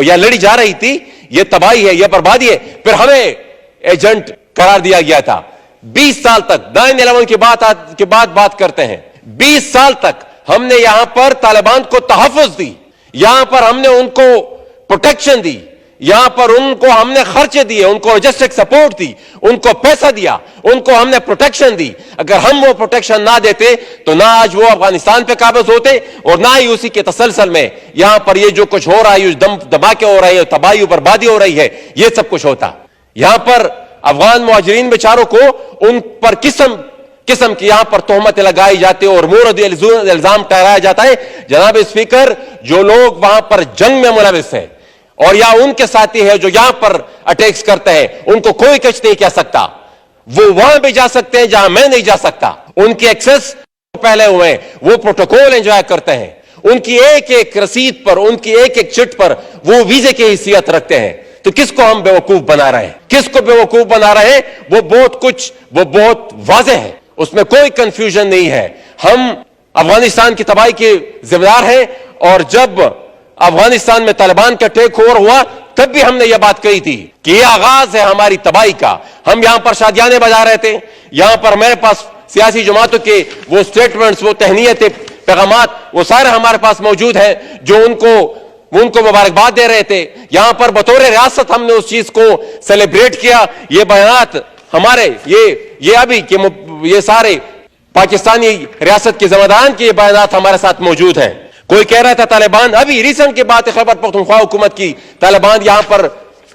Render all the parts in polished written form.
اور یہ لڑی جا رہی تھی، یہ تباہی ہے، یہ بربادی ہے، پھر ہمیں ایجنٹ قرار دیا گیا تھا۔ 20 سال تک 9/11 کے بعد بات کرتے ہیں، 20 سال تک ہم نے یہاں پر طالبان کو تحفظ دی، یہاں پر ہم نے ان کو پروٹیکشن دی، یہاں پر ان کو ہم نے خرچے دیے، ان کو لوجسٹک سپورٹ دی، ان کو پیسہ دیا، ان کو ہم نے پروٹیکشن دی۔ اگر ہم وہ پروٹیکشن نہ دیتے تو نہ آج وہ افغانستان پہ قابض ہوتے، اور نہ ہی اسی کے تسلسل میں یہاں پر یہ جو کچھ ہو رہا ہے، دھماکے ہو رہے ہیں، تباہی و بربادی ہو رہی ہے، یہ سب کچھ ہوتا۔ یہاں پر افغان مہاجرین بیچاروں کو ان پر قسم کی یہاں پر تہمتیں لگائی جاتی ہیں اور مورد الزام ٹھہرایا جاتا ہے۔ جناب اسپیکر، جو لوگ وہاں پر جنگ میں ملوث ہیں اور یا ان کے ساتھی ہیں جو یہاں پر اٹیکس کرتے ہیں، ان کو کوئی کچھ نہیں کہہ سکتا۔ وہ وہاں بھی جا سکتے ہیں جہاں میں نہیں جا سکتا، ان کی ایکسس پہلے ہوئے ہیں، وہ پروٹوکول انجوائے کرتے ہیں، ان کی ایک ایک رسید پر، ان کی ایک ایک چٹ پر وہ ویزے کی حیثیت رکھتے ہیں۔ تو کس کو ہم بیوقوف بنا رہے ہیں؟ کس کو بیوقوف بنا رہے ہیں؟ وہ بہت واضح ہے، اس میں کوئی کنفیوژن نہیں ہے۔ ہم افغانستان کی تباہی کے ذمہ دار ہیں، اور جب افغانستان میں طالبان کا ٹیک اوور ہوا تب بھی ہم نے یہ بات کہی تھی کہ یہ آغاز ہے ہماری تباہی کا۔ ہم یہاں پر شادیانے بجا رہے تھے، یہاں پر میرے پاس سیاسی جماعتوں کے وہ سٹیٹمنٹس، وہ تہنیتیں، پیغامات، وہ سارے ہمارے پاس موجود ہیں جو ان کو مبارکباد دے رہے تھے۔ یہاں پر بطور ریاست ہم نے اس چیز کو سیلیبریٹ کیا۔ یہ بیانات ہمارے یہ ابھی کہ یہ سارے پاکستانی ریاست کے ذمہ داران کے یہ بیانات ہمارے ساتھ موجود ہیں۔ کوئی کہہ رہا تھا طالبان، ابھی ریسنٹ کی بات ہے خیبر پختونخوا حکومت کی، طالبان یہاں پر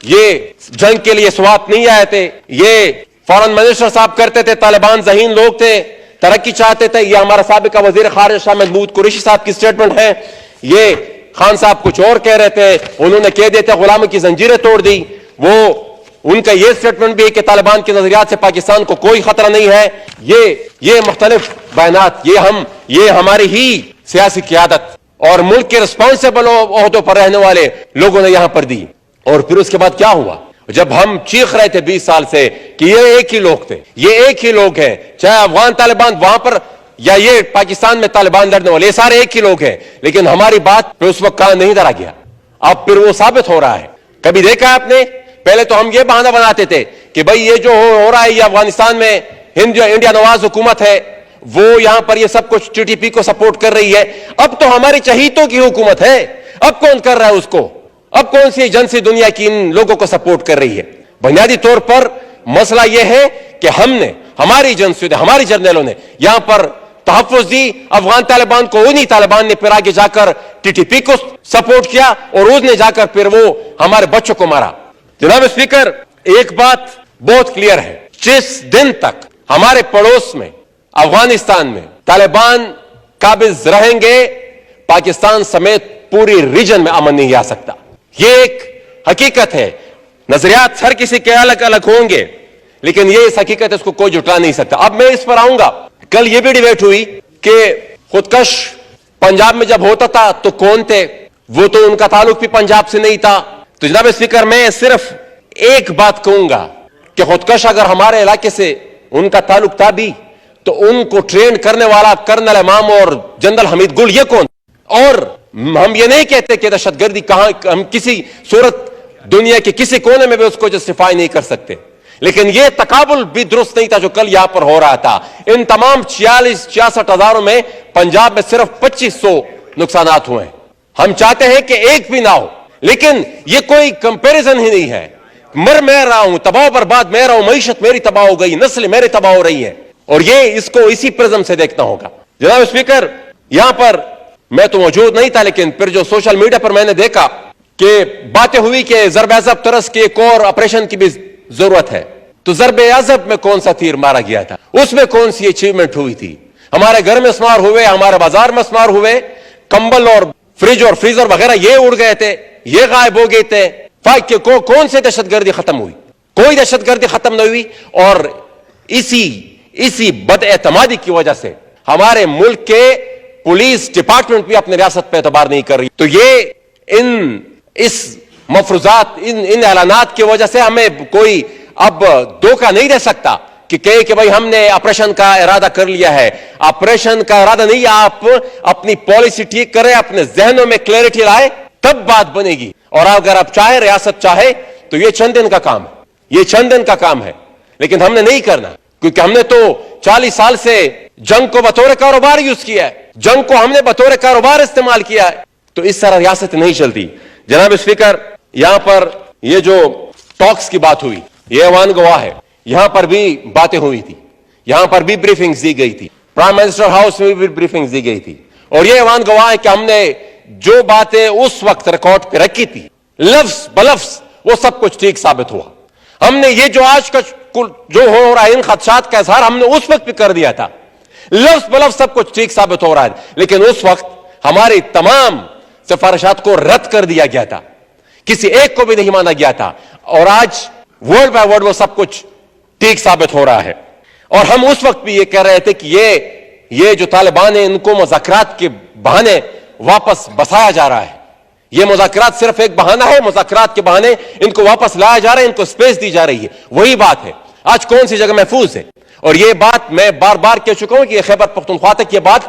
یہ جنگ کے لیے سوات نہیں آئے تھے، یہ فورن منسٹر صاحب کرتے تھے، طالبان ذہین لوگ تھے، ترقی چاہتے تھے۔ یہ ہمارا سابقہ وزیر خارجہ شاہ محمود قریشی صاحب کی سٹیٹمنٹ ہے۔ یہ خان صاحب کچھ اور کہہ رہے تھے، انہوں نے کہہ دیتے غلاموں کی زنجیریں توڑ دی۔ وہ ان کا یہ سٹیٹمنٹ بھی ہے کہ طالبان کے نظریات سے پاکستان کو کوئی خطرہ نہیں ہے۔ یہ مختلف بیانات یہ ہماری ہی سیاسی قیادت اور ملک کے رسپانسیبل عہدوں پر رہنے والے لوگوں نے یہاں پر دی۔ اور پھر اس کے بعد کیا ہوا؟ جب ہم چیخ رہے تھے 20 سال سے کہ یہ ایک ہی لوگ تھے، یہ ایک ہی لوگ ہیں، چاہے افغان طالبان وہاں پر یا یہ پاکستان میں طالبان لڑنے والے، یہ سارے ایک ہی لوگ ہیں، لیکن ہماری بات پہ اس وقت کان نہیں دھرا گیا۔ اب پھر وہ ثابت ہو رہا ہے۔ کبھی دیکھا آپ نے؟ پہلے تو ہم یہ بہانہ بناتے تھے کہ بھئی یہ جو ہو رہا ہے، یہ افغانستان میں انڈیا نواز حکومت ہے، وہ یہاں پر یہ سب کچھ TTP کو سپورٹ کر رہی ہے۔ اب تو ہماری چہیتوں کی حکومت ہے، اب کون کر رہا ہے اس کو؟ اب کون سی ایجنسی دنیا کی ان لوگوں کو سپورٹ کر رہی ہے؟ بنیادی طور پر مسئلہ یہ ہے کہ ہماری ایجنسیوں نے، ہماری جرنیلوں نے یہاں پر تحفظ دی افغان طالبان کو، انہی طالبان نے پھر آگے جا کر TTP کو سپورٹ کیا، اور اس نے جا کر پھر وہ ہمارے بچوں کو مارا۔ جناب اسپیکر، ایک بات بہت کلیئر ہے، جس دن تک ہمارے پڑوس میں افغانستان میں طالبان قابض رہیں گے، پاکستان سمیت پوری ریجن میں امن نہیں آ سکتا۔ یہ ایک حقیقت ہے۔ نظریات ہر کسی کے الگ الگ ہوں گے، لیکن یہ اس حقیقت اس کو کوئی جھٹلا نہیں سکتا۔ اب میں اس پر آؤں گا۔ کل یہ بھی ڈیبیٹ ہوئی کہ خودکش پنجاب میں جب ہوتا تھا تو کون تھے؟ وہ تو ان کا تعلق بھی پنجاب سے نہیں تھا۔ تو جناب اسپیکر، میں صرف ایک بات کہوں گا کہ خودکش اگر ہمارے علاقے سے ان کا تعلق تھا بھی، تو ان کو ٹرین کرنے والا کرنل امام اور جنرل حمید گل یہ کون؟ اور ہم یہ نہیں کہتے کہ دہشت گردی کہاں، ہم کسی صورت دنیا کے کسی کونے میں بھی اس کو جسٹیفائی نہیں کر سکتے، لیکن یہ تقابل بھی درست نہیں تھا جو کل یہاں پر ہو رہا تھا۔ ان تمام 46-66 ہزاروں میں پنجاب میں صرف 2500 نقصانات ہوئے ہیں۔ ہم چاہتے ہیں کہ ایک بھی نہ ہو، لیکن یہ کوئی کمپیریزن ہی نہیں ہے۔ میں رہا ہوں، تباہ برباد میں رہا ہوں، معیشت میری تباہ ہو گئی، نسل میری تباہ ہو رہی ہے، اور یہ اس کو اسی پرزم سے دیکھنا ہوگا۔ جناب اسپیکر، یہاں پر میں تو موجود نہیں تھا، لیکن پھر جو سوشل میڈیا پر میں نے دیکھا کہ باتیں ہوئی کہ ضرب عضب طرز کے ایک اور آپریشن کی بھی ضرورت ہے۔ تو ضرب عضب میں کون سا تیر مارا گیا تھا؟ اس میں کون سی اچیومنٹ ہوئی تھی؟ ہمارے گھر میں اسمار ہوئے، ہمارے بازار میں اسمار ہوئے، کمبل اور فریج اور فریزر وغیرہ یہ اڑ گئے تھے، یہ غائب ہو گئے تھے۔ کون سے دہشت گردی ختم ہوئی؟ کوئی دہشت گردی ختم نہیں ہوئی، اور اسی بد اعتمادی کی وجہ سے ہمارے ملک کے پولیس ڈپارٹمنٹ بھی اپنے ریاست پہ اعتبار نہیں کر رہی۔ تو یہ اس مفروضات، ان اعلانات کی وجہ سے ہمیں کوئی اب دھوکہ نہیں دے سکتا کہ کہے کہ بھائی ہم نے آپریشن کا ارادہ کر لیا ہے۔ آپریشن کا ارادہ نہیں، آپ اپنی پالیسی ٹھیک کریں، اپنے ذہنوں میں کلیئرٹی لائے، تب بات بنے گی۔ اور اگر آپ چاہے ریاست چاہے تو یہ چند دن کا کام ہے, یہ چند دن کا کام ہے, لیکن ہم نے نہیں کرنا, کیونکہ ہم نے تو 40 سال سے جنگ کو بطور کاروبار یوز کیا ہے, جنگ کو ہم نے بطور کاروبار استعمال کیا ہے. تو اس طرح ریاست نہیں چلتی. جناب اسپیکر, یہاں پر یہ جو ٹاکس کی بات ہوئی, یہ ایوان گواہ ہے, یہاں پر بھی باتیں ہوئی تھی, یہاں پر بھی بریفنگز دی گئی تھی, پرائم منسٹر ہاؤس میں بھی بریفنگز دی گئی تھی, اور یہ ایوان گواہ ہے کہ ہم نے جو باتیں اس وقت ریکارڈ پہ رکھی تھی لفظ بلفظ وہ سب کچھ ٹھیک ثابت ہوا. ہم نے یہ جو آج کا جو ہو رہا ہے ان خدشات کا اظہار ہم نے اس وقت بھی کر دیا تھا, لفظ بلفظ سب کچھ ٹھیک ثابت ہو رہا ہے, لیکن اس وقت ہماری تمام سفارشات کو رد کر دیا گیا تھا, کسی ایک کو بھی نہیں مانا گیا تھا, اور آج ورڈ بائی ورڈ وہ سب کچھ ٹھیک ثابت ہو رہا ہے. اور ہم اس وقت بھی یہ کہہ رہے تھے کہ یہ جو طالبان ہیں ان کو مذاکرات کے بہانے واپس بسایا جا رہا ہے, یہ مذاکرات صرف ایک بہانہ ہے, مذاکرات کے بہانے ان کو واپس لایا جا رہا ہے, ان کو سپیس دی جا رہی ہے. وہی بات ہے آج کون سی جگہ محفوظ ہے, اور یہ بات میں بار بار کہہ چکا ہوں کہ یہ خیبر پختونخوا تک یہ بات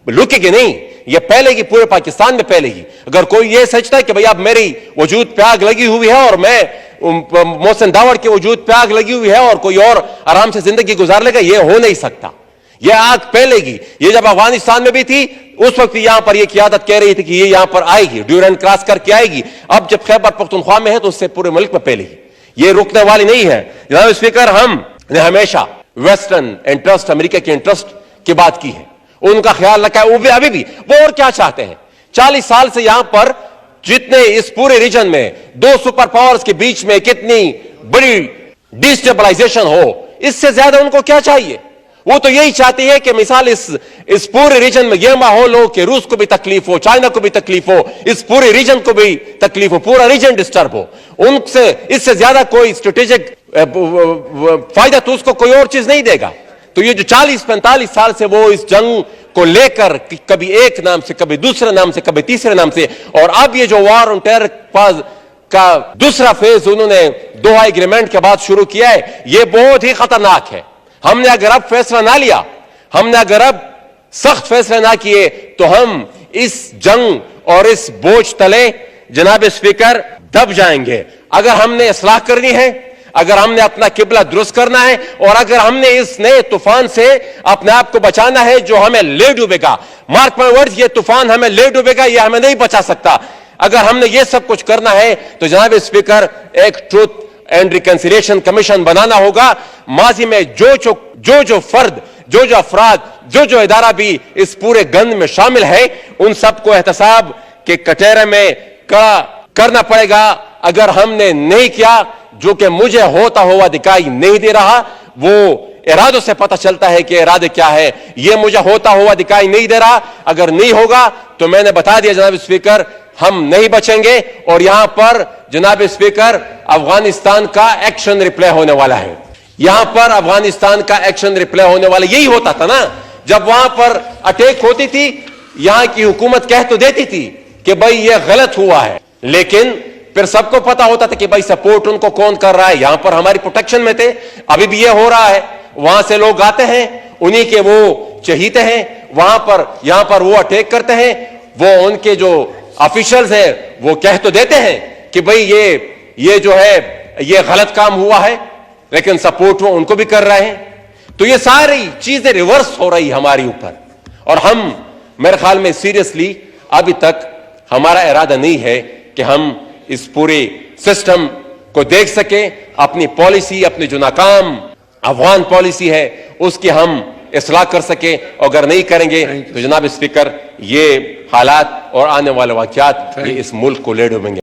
لکے گی نہیں, یہ پھیلے گی, پورے پاکستان میں پھیلے گی. اگر کوئی یہ سمجھتا ہے کہ بھئی اب میری وجود پہ آگ لگی ہوئی ہے اور میں محسن داوڑ کے وجود پہ آگ لگی ہوئی ہے اور کوئی اور آرام سے زندگی گزار لے گا, یہ ہو نہیں سکتا. یہ آگ پھیلے گی. یہ جب افغانستان میں بھی تھی اس وقت یہاں پر یہ قیادت کہہ رہی تھی کہ یہ یہاں پر آئے گی, ڈیورینڈ کراس کر کے آئے گی. اب جب خیبر پختونخوا میں ہے تو اس سے پورے ملک میں پھیلے گی, یہ رکنے والی نہیں ہے. جناب اسپیکر, ہم نے ہمیشہ ویسٹرن انٹرسٹ, امریکہ کے انٹرسٹ کی بات کی ہے, ان کا خیال رکھا ہے. ابھی بھی وہ اور کیا چاہتے ہیں؟ 40 سال سے یہاں پر جتنے اس پورے ریجن میں دو سپر پاورز کے بیچ میں کتنی بڑی ڈیسٹیبلائزیشن ہو, اس سے زیادہ ان کو کیا چاہیے؟ وہ تو یہی چاہتی ہے کہ مثال اس پورے ریجن میں یہ ماحول ہو کہ روس کو بھی تکلیف ہو, چائنا کو بھی تکلیف ہو, اس پورے ریجن کو بھی تکلیف ہو, پورا ریجن ڈسٹرب ہو. ان سے اس سے زیادہ کوئی اسٹریٹجک فائدہ تو اس کو کوئی اور چیز نہیں دے گا. تو یہ جو 40-45 سال سے وہ اس جنگ کو لے کر کبھی ایک نام سے, کبھی دوسرے نام سے, کبھی تیسرے نام سے, اور اب یہ جو وار آن ٹیرر کا دوسرا فیز انہوں نے دوحہ ایگریمنٹ کے بعد شروع کیا ہے, یہ بہت ہی خطرناک ہے. ہم نے اگر اب فیصلہ نہ لیا, ہم نے اگر اب سخت فیصلے نہ کیے تو ہم اس جنگ اور اس بوجھ تلے جناب اسپیکر دب جائیں گے. اگر ہم نے اصلاح کرنی ہے, اگر ہم نے اپنا قبلہ درست کرنا ہے, اور اگر ہم نے اس نئے طوفان سے اپنے آپ کو بچانا ہے جو ہمیں لے ڈوبے گا, مارک مائی ورڈز, یہ طوفان ہمیں لے ڈوبے گا, یہ ہمیں نہیں بچا سکتا. اگر ہم نے یہ سب کچھ کرنا ہے تو جناب اسپیکر ایک ٹروتھ اینڈ ریکنسیلیشن کمیشن بنانا ہوگا. ماضی میں جو فرد, جو افراد, جو ادارہ بھی اس پورے گند میں شامل ہے, ان سب کو احتساب کے کٹہرے میں کرنا پڑے گا. اگر ہم نے نہیں کیا, جو کہ مجھے ہوتا ہوا دکھائی نہیں دے رہا, وہ ارادوں سے پتہ چلتا ہے کہ ارادے کیا ہے, یہ مجھے ہوتا ہوا دکھائی نہیں دے رہا. اگر نہیں ہوگا تو میں نے بتا دیا جناب اسپیکر, ہم نہیں بچیں گے. اور یہاں پر جناب اسپیکر افغانستان کا ایکشن ریپلے ہونے والا ہے. یہاں پر افغانستان کا ایکشن ریپلے ہونے والا یہی ہوتا تھا نا, جب وہاں پر اٹیک ہوتی تھی یہاں کی حکومت کہہ تو دیتی تھی کہ بھئی یہ غلط ہوا ہے, لیکن پھر سب کو پتا ہوتا تھا کہ بھئی سپورٹ ان کو کون کر رہا ہے. یہاں پر ہماری پروٹیکشن میں تھے. ابھی بھی یہ ہو رہا ہے, وہاں سے لوگ آتے ہیں, انہی کے وہ چہیتے ہیں, وہاں پر یہاں پر وہ اٹیک کرتے ہیں. وہ ان کے جو آفیشلز ہیں وہ کہہ تو دیتے ہیں کہ بھئی یہ جو ہے یہ غلط کام ہوا ہے, لیکن سپورٹ وہ ان کو بھی کر رہے ہیں. تو یہ ساری چیزیں ریورس ہو رہی ہماری اوپر, اور ہم میرے خیال میں سیریسلی ابھی تک ہمارا ارادہ نہیں ہے کہ ہم اس پورے سسٹم کو دیکھ سکیں. اپنی پالیسی, اپنی جو ناکام افغان پالیسی ہے اس کی ہم اصلاح کر سکیں. اگر نہیں کریں گے تو جناب اسپیکر یہ حالات اور آنے والے واقعات یہ اس ملک کو لے ڈوبیں گے.